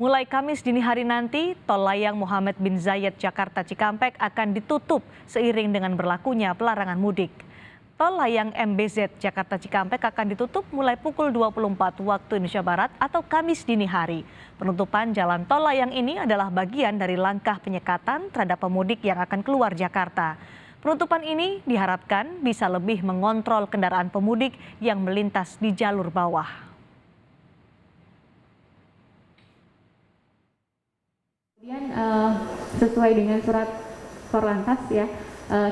Mulai Kamis dini hari nanti, tol layang Muhammad bin Zayed Jakarta Cikampek akan ditutup seiring dengan berlakunya pelarangan mudik. Tol layang MBZ Jakarta Cikampek akan ditutup mulai pukul 24 waktu Indonesia Barat atau Kamis dini hari. Penutupan jalan tol layang ini adalah bagian dari langkah penyekatan terhadap pemudik yang akan keluar Jakarta. Penutupan ini diharapkan bisa lebih mengontrol kendaraan pemudik yang melintas di jalur bawah. Kemudian sesuai dengan surat Korlantas ya,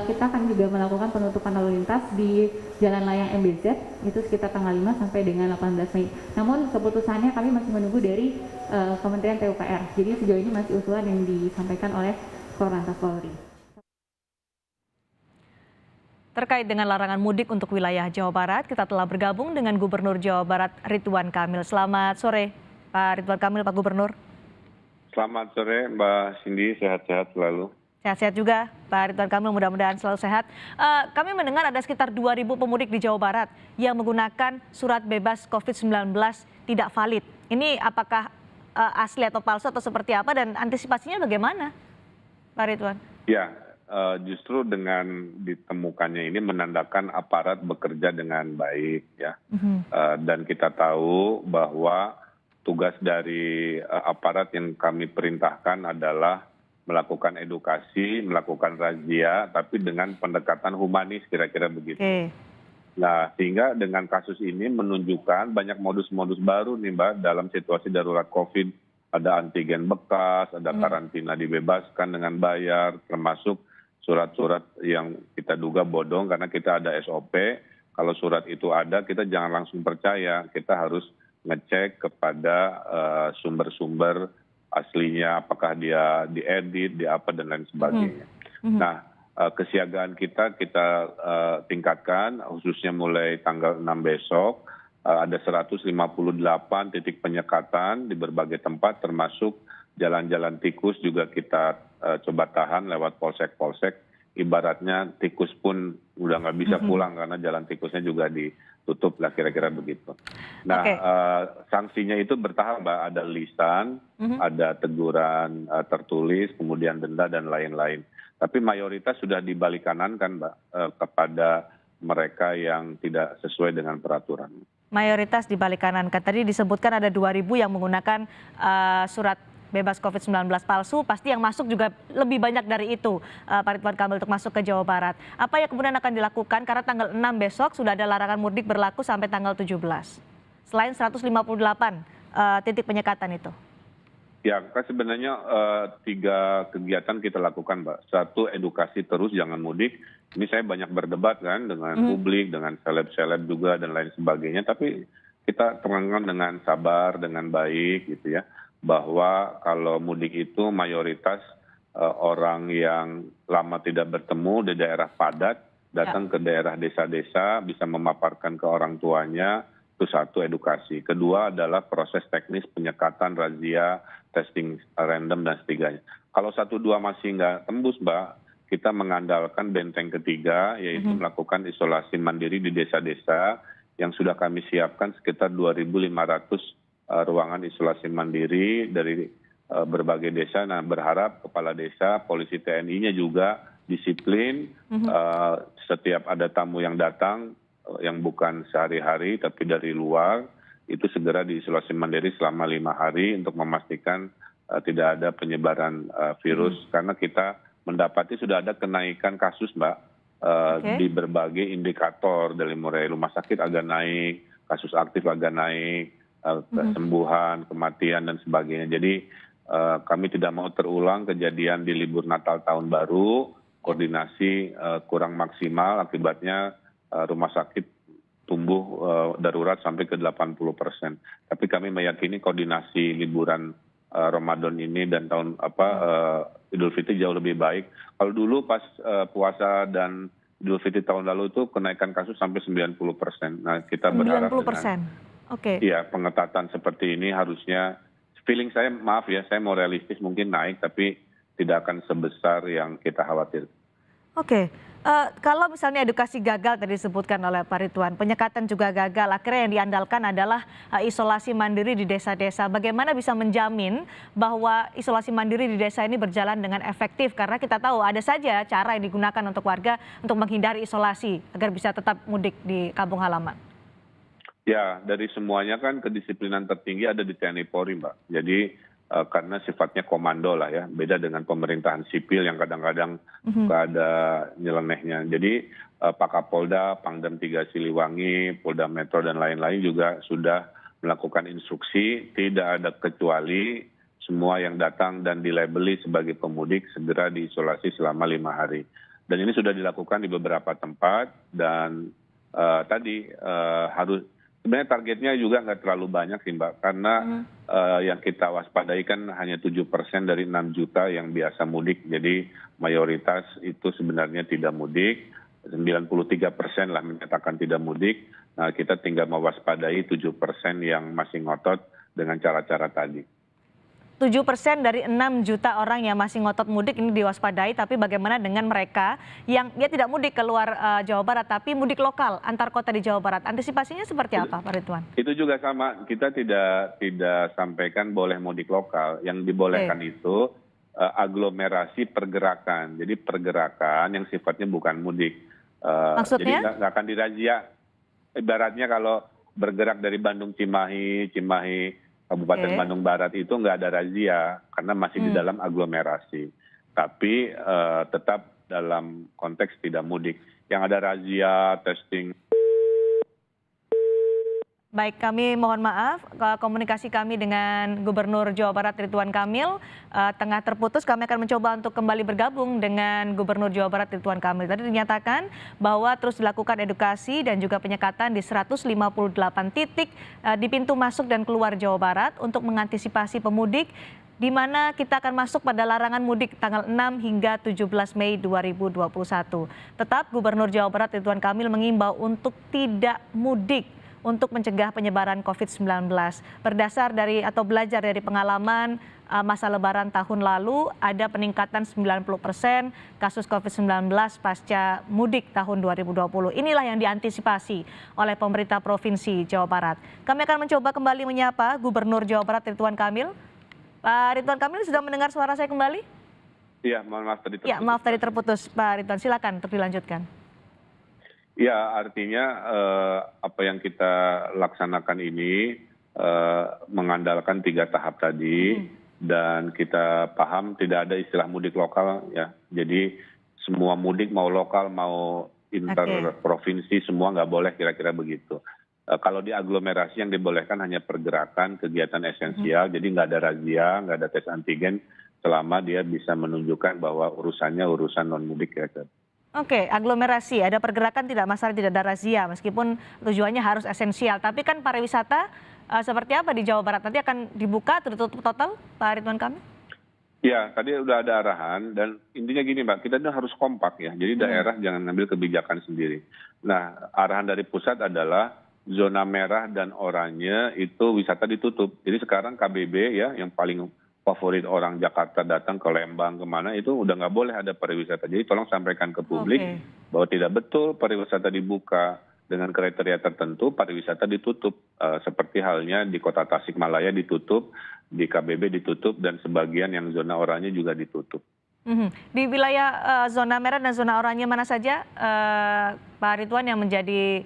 kita akan juga melakukan penutupan lalu lintas di Jalan Layang MBZ itu sekitar tanggal 5 sampai dengan 18 Mei. Namun keputusannya kami masih menunggu dari Kementerian PUPR. Jadi sejauh ini masih usulan yang disampaikan oleh Korlantas Polri. Terkait dengan larangan mudik untuk wilayah Jawa Barat, kita telah bergabung dengan Gubernur Jawa Barat Ridwan Kamil. Selamat sore, Pak Ridwan Kamil, Pak Gubernur. Selamat sore Mbak Cindy, sehat-sehat selalu. Sehat-sehat juga Pak Ridwan Kamil, mudah-mudahan selalu sehat. Kami mendengar ada sekitar 2.000 pemudik di Jawa Barat yang menggunakan surat bebas COVID-19 tidak valid. Ini apakah asli atau palsu atau seperti apa dan antisipasinya bagaimana Pak Ridwan? Ya, justru dengan ditemukannya ini menandakan aparat bekerja dengan baik ya. Dan kita tahu bahwa tugas dari aparat yang kami perintahkan adalah melakukan edukasi, melakukan razia, tapi dengan pendekatan humanis kira-kira begitu. Nah, sehingga dengan kasus ini menunjukkan banyak modus-modus baru nih Mbak dalam situasi darurat COVID. Ada antigen bekas, ada karantina dibebaskan dengan bayar, termasuk surat-surat yang kita duga bodong karena kita ada SOP. Kalau surat itu ada, kita jangan langsung percaya, kita harus ngecek kepada sumber-sumber aslinya, apakah dia diedit, di apa dan lain sebagainya. Nah, kesiagaan kita tingkatkan, khususnya mulai tanggal 6 besok, ada 158 titik penyekatan di berbagai tempat, termasuk jalan-jalan tikus juga kita coba tahan lewat polsek-polsek. Ibaratnya tikus pun udah nggak bisa pulang karena jalan tikusnya juga ditutup lah kira-kira begitu. Nah, sanksinya itu bertahap Mbak, ada lisan, ada teguran tertulis, kemudian denda dan lain-lain. Tapi mayoritas sudah dibalik kanan kan Mbak kepada mereka yang tidak sesuai dengan peraturan. Mayoritas dibalik kanan, kan tadi disebutkan ada 2.000 yang menggunakan surat bebas COVID-19 palsu, pasti yang masuk juga lebih banyak dari itu, Pak Ridwan Kamil, untuk masuk ke Jawa Barat. Apa yang kemudian akan dilakukan karena tanggal 6 besok sudah ada larangan mudik berlaku sampai tanggal 17, selain 158 titik penyekatan itu? Ya, kan sebenarnya 3 kegiatan kita lakukan, Mbak. Satu, edukasi terus, jangan mudik. Ini saya banyak berdebat kan dengan publik, dengan seleb-seleb juga dan lain sebagainya. Tapi kita terangkan dengan sabar, dengan baik gitu ya. Bahwa kalau mudik itu mayoritas orang yang lama tidak bertemu di daerah padat, datang ke daerah desa-desa, bisa memaparkan ke orang tuanya. Itu satu, edukasi. Kedua adalah proses teknis penyekatan, razia, testing random dan sebagainya. Kalau 1-2 masih nggak tembus Mbak, kita mengandalkan benteng ketiga, yaitu melakukan isolasi mandiri di desa-desa yang sudah kami siapkan sekitar 2.500 ruangan isolasi mandiri dari berbagai desa. Nah, berharap kepala desa, polisi TNI-nya juga disiplin, setiap ada tamu yang datang, yang bukan sehari-hari tapi dari luar, itu segera diisolasi mandiri selama 5 hari untuk memastikan tidak ada penyebaran virus. Karena kita mendapati sudah ada kenaikan kasus Mbak, di berbagai indikator, dari mulai rumah sakit agak naik, kasus aktif agak naik, kesembuhan, kematian dan sebagainya. Jadi kami tidak mau terulang kejadian di libur Natal Tahun Baru, koordinasi kurang maksimal, akibatnya rumah sakit tumbuh darurat sampai ke 80%. Tapi kami meyakini koordinasi liburan Ramadan ini dan Idul Fitri jauh lebih baik. Kalau dulu pas puasa dan Idul Fitri tahun lalu itu kenaikan kasus sampai 90%. Nah, kita berharap 90%. Iya, pengetatan seperti ini harusnya, feeling saya, maaf ya, saya mau realistis, mungkin naik tapi tidak akan sebesar yang kita khawatir. Oke, kalau misalnya edukasi gagal tadi disebutkan oleh Pak Ridwan, penyekatan juga gagal, akhirnya yang diandalkan adalah isolasi mandiri di desa-desa. Bagaimana bisa menjamin bahwa isolasi mandiri di desa ini berjalan dengan efektif? Karena kita tahu ada saja cara yang digunakan untuk warga untuk menghindari isolasi agar bisa tetap mudik di kampung halaman. Ya, dari semuanya kan kedisiplinan tertinggi ada di TNI Polri, Mbak. Jadi karena sifatnya komando lah ya, beda dengan pemerintahan sipil yang kadang-kadang nggak ada nyelenehnya. Jadi Pak Kapolda, Pangdam 3 Siliwangi, Polda Metro dan lain-lain juga sudah melakukan instruksi, tidak ada kecuali semua yang datang dan dilabeli sebagai pemudik segera diisolasi selama 5 hari. Dan ini sudah dilakukan di beberapa tempat dan tadi harus sebenarnya targetnya juga nggak terlalu banyak sih Mbak, karena yang kita waspadai kan hanya 7% dari 6 juta yang biasa mudik. Jadi mayoritas itu sebenarnya tidak mudik, 93% lah menyatakan tidak mudik. Nah, kita tinggal mewaspadai 7% yang masih ngotot dengan cara-cara tadi. 7% dari 6 juta orang yang masih ngotot mudik ini diwaspadai, tapi bagaimana dengan mereka yang dia tidak mudik keluar Jawa Barat, tapi mudik lokal antar kota di Jawa Barat? Antisipasinya seperti apa, Pak Ridwan? Itu juga sama, kita tidak sampaikan boleh mudik lokal. Yang dibolehkan itu aglomerasi pergerakan. Jadi pergerakan yang sifatnya bukan mudik. Maksudnya? Jadi nggak akan dirazia. Ibaratnya kalau bergerak dari Bandung Cimahi, Kabupaten Bandung Barat itu nggak ada razia karena masih di dalam aglomerasi. Tapi tetap dalam konteks tidak mudik. Yang ada razia, testing. Baik, kami mohon maaf, komunikasi kami dengan Gubernur Jawa Barat Ridwan Kamil tengah terputus. Kami akan mencoba untuk kembali bergabung dengan Gubernur Jawa Barat Ridwan Kamil. Tadi dinyatakan bahwa terus dilakukan edukasi dan juga penyekatan di 158 titik di pintu masuk dan keluar Jawa Barat untuk mengantisipasi pemudik, di mana kita akan masuk pada larangan mudik tanggal 6 hingga 17 Mei 2021. Tetap Gubernur Jawa Barat Ridwan Kamil mengimbau untuk tidak mudik untuk mencegah penyebaran COVID-19. Berdasar dari atau belajar dari pengalaman masa lebaran tahun lalu, ada peningkatan 90% kasus COVID-19 pasca mudik tahun 2020. Inilah yang diantisipasi oleh pemerintah Provinsi Jawa Barat. Kami akan mencoba kembali menyapa Gubernur Jawa Barat Ridwan Kamil. Pak Ridwan Kamil, sudah mendengar suara saya kembali? Iya, mohon maaf tadi terputus. Ya, maaf tadi terputus, Pak Ridwan. Silakan untuk dilanjutkan. Ya, artinya apa yang kita laksanakan ini mengandalkan 3 tahap tadi dan kita paham tidak ada istilah mudik lokal ya. Jadi semua mudik mau lokal mau inter provinsi semua nggak boleh, kira-kira begitu. Kalau di aglomerasi yang dibolehkan hanya pergerakan kegiatan esensial, jadi nggak ada razia, nggak ada tes antigen selama dia bisa menunjukkan bahwa urusannya urusan non mudik ya. Oke, aglomerasi, ada pergerakan tidak masalah, tidak ada razia meskipun tujuannya harus esensial. Tapi kan pariwisata seperti apa di Jawa Barat? Nanti akan dibuka atau ditutup total, Pak Ridwan Kamil? Ya, tadi udah ada arahan dan intinya gini Mbak, kita harus kompak ya. Jadi daerah jangan ngambil kebijakan sendiri. Nah, arahan dari pusat adalah zona merah dan oranye itu wisata ditutup. Jadi sekarang KBB ya yang paling favorit orang Jakarta datang ke Lembang kemana itu udah nggak boleh ada pariwisata. Jadi tolong sampaikan ke publik bahwa tidak betul pariwisata dibuka dengan kriteria tertentu, pariwisata ditutup. Seperti halnya di Kota Tasikmalaya ditutup, di KBB ditutup dan sebagian yang zona oranye juga ditutup. Di wilayah zona merah dan zona oranye mana saja, Pak Ridwan, yang menjadi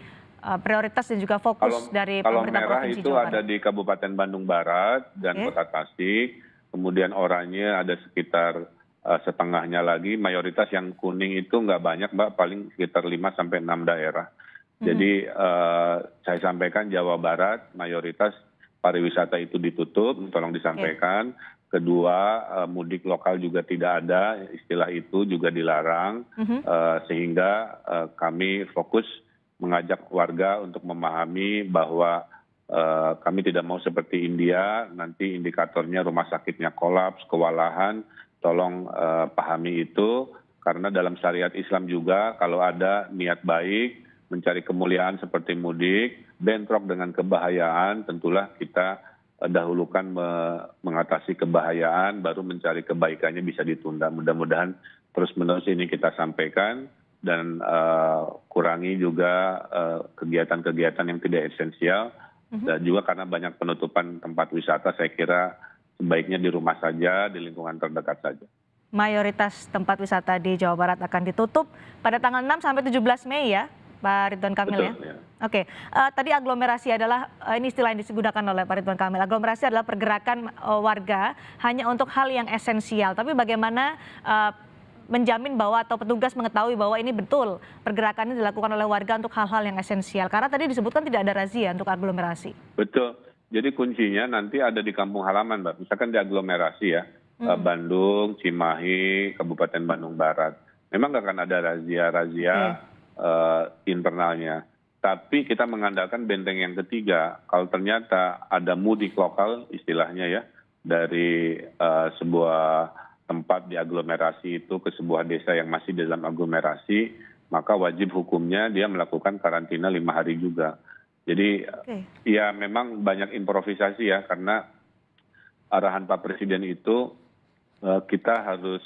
prioritas dan juga fokus dari pemerintah Provinsi Jawa Barat? Kalau merah itu ada di Kabupaten Bandung Barat dan Kota Tasik. Kemudian oranye ada sekitar setengahnya lagi, mayoritas yang kuning itu nggak banyak Mbak, paling sekitar 5-6 daerah. Jadi saya sampaikan Jawa Barat mayoritas pariwisata itu ditutup, tolong disampaikan. Kedua, mudik lokal juga tidak ada, istilah itu juga dilarang, sehingga kami fokus mengajak warga untuk memahami bahwa kami tidak mau seperti India, nanti indikatornya rumah sakitnya kolaps, kewalahan, tolong pahami itu, karena dalam syariat Islam juga kalau ada niat baik, mencari kemuliaan seperti mudik, bentrok dengan kebahayaan, tentulah kita dahulukan mengatasi kebahayaan, baru mencari kebaikannya bisa ditunda. Mudah-mudahan terus-menerus ini kita sampaikan dan kurangi juga kegiatan-kegiatan yang tidak esensial. Dan juga karena banyak penutupan tempat wisata, saya kira sebaiknya di rumah saja, di lingkungan terdekat saja. Mayoritas tempat wisata di Jawa Barat akan ditutup pada tanggal 6 sampai 17 Mei ya, Pak Ridwan Kamil. Betul, ya? ya. Oke, tadi aglomerasi adalah, ini istilah yang digunakan oleh Pak Ridwan Kamil, aglomerasi adalah pergerakan warga hanya untuk hal yang esensial. Tapi bagaimana menjamin bahwa atau petugas mengetahui bahwa ini betul pergerakan ini dilakukan oleh warga untuk hal-hal yang esensial? Karena tadi disebutkan tidak ada razia untuk aglomerasi. Betul. Jadi kuncinya nanti ada di kampung halaman, Mbak. Misalkan di aglomerasi ya, Bandung, Cimahi, Kabupaten Bandung Barat. Memang nggak akan ada razia-razia internalnya. Tapi kita mengandalkan benteng yang ketiga. Kalau ternyata ada mudik lokal, istilahnya ya, dari sebuah tempat di aglomerasi itu ke sebuah desa yang masih dalam aglomerasi, maka wajib hukumnya dia melakukan karantina 5 hari juga. Jadi ya memang banyak improvisasi ya, karena arahan Pak Presiden itu kita harus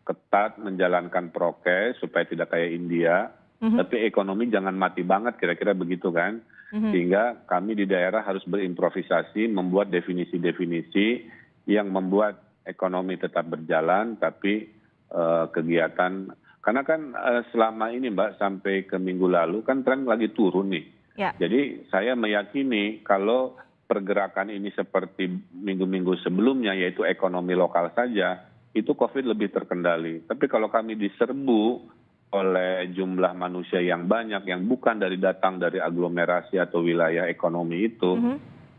ketat menjalankan prokes supaya tidak kayak India, tapi ekonomi jangan mati banget, kira-kira begitu kan. Sehingga kami di daerah harus berimprovisasi, membuat definisi-definisi yang membuat ekonomi tetap berjalan, tapi kegiatan, karena kan selama ini Mbak, sampai ke minggu lalu kan tren lagi turun nih. Ya. Jadi saya meyakini kalau pergerakan ini seperti minggu-minggu sebelumnya, yaitu ekonomi lokal saja, itu COVID lebih terkendali. Tapi kalau kami diserbu oleh jumlah manusia yang banyak, yang bukan datang dari aglomerasi atau wilayah ekonomi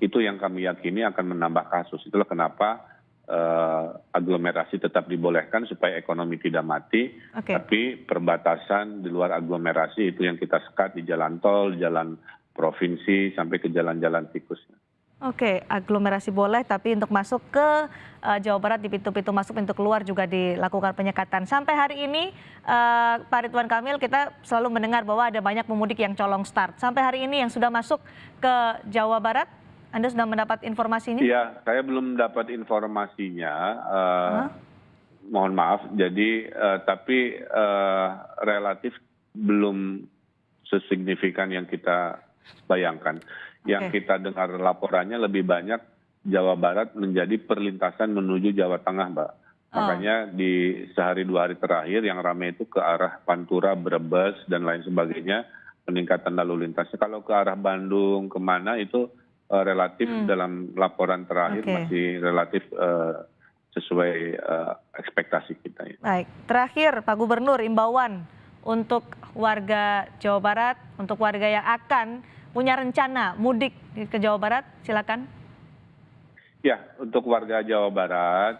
itu yang kami yakini akan menambah kasus. Itulah kenapa aglomerasi tetap dibolehkan supaya ekonomi tidak mati, tapi perbatasan di luar aglomerasi itu yang kita sekat di jalan tol, jalan provinsi, sampai ke jalan-jalan tikusnya. Oke, aglomerasi boleh, tapi untuk masuk ke Jawa Barat di pintu-pintu masuk, pintu keluar juga dilakukan penyekatan. Sampai hari ini, Pak Ridwan Kamil, kita selalu mendengar bahwa ada banyak pemudik yang colong start. Sampai hari ini yang sudah masuk ke Jawa Barat, Anda sudah mendapat informasinya? Iya, saya belum dapat informasinya. Mohon maaf. Jadi, tapi relatif belum sesignifikan yang kita bayangkan. Yang kita dengar laporannya lebih banyak Jawa Barat menjadi perlintasan menuju Jawa Tengah, Mbak. Makanya di sehari 2 hari terakhir yang ramai itu ke arah Pantura, Brebes, dan lain sebagainya, peningkatan lalu lintasnya. Kalau ke arah Bandung, kemana itu relatif dalam laporan terakhir masih relatif sesuai ekspektasi kita. Ya. Baik, terakhir Pak Gubernur, imbauan untuk warga Jawa Barat, untuk warga yang akan punya rencana mudik ke Jawa Barat, silakan. Ya, untuk warga Jawa Barat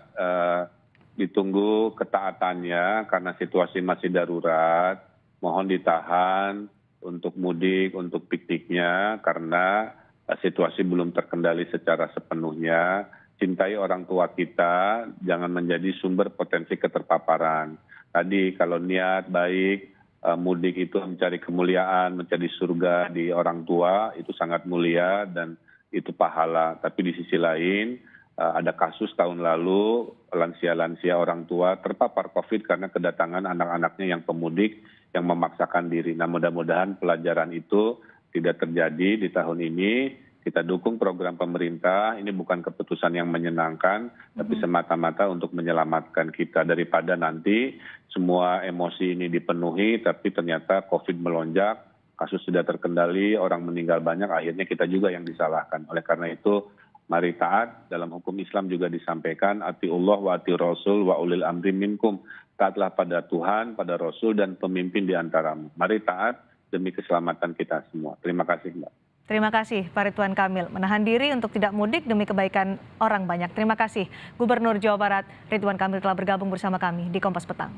ditunggu ketaatannya karena situasi masih darurat. Mohon ditahan untuk mudik, untuk pikniknya karena situasi belum terkendali secara sepenuhnya. Cintai orang tua kita, jangan menjadi sumber potensi keterpaparan. Tadi kalau niat baik, mudik itu mencari kemuliaan, mencari surga di orang tua, itu sangat mulia dan itu pahala. Tapi di sisi lain, ada kasus tahun lalu, lansia-lansia orang tua terpapar COVID karena kedatangan anak-anaknya yang pemudik yang memaksakan diri. Nah, mudah-mudahan pelajaran itu tidak terjadi di tahun ini. Kita dukung program pemerintah, ini bukan keputusan yang menyenangkan, tapi semata-mata untuk menyelamatkan kita daripada nanti semua emosi ini dipenuhi, tapi ternyata COVID melonjak, kasus sudah terkendali, orang meninggal banyak, akhirnya kita juga yang disalahkan. Oleh karena itu, mari taat, dalam hukum Islam juga disampaikan, atiullah wa ati rasul wa ulil amri minkum, taatlah pada Tuhan, pada Rasul, dan pemimpin di antaramu. Mari taat demi keselamatan kita semua. Terima kasih, Mbak. Terima kasih Pak Ridwan Kamil, menahan diri untuk tidak mudik demi kebaikan orang banyak. Terima kasih Gubernur Jawa Barat Ridwan Kamil telah bergabung bersama kami di Kompas Petang.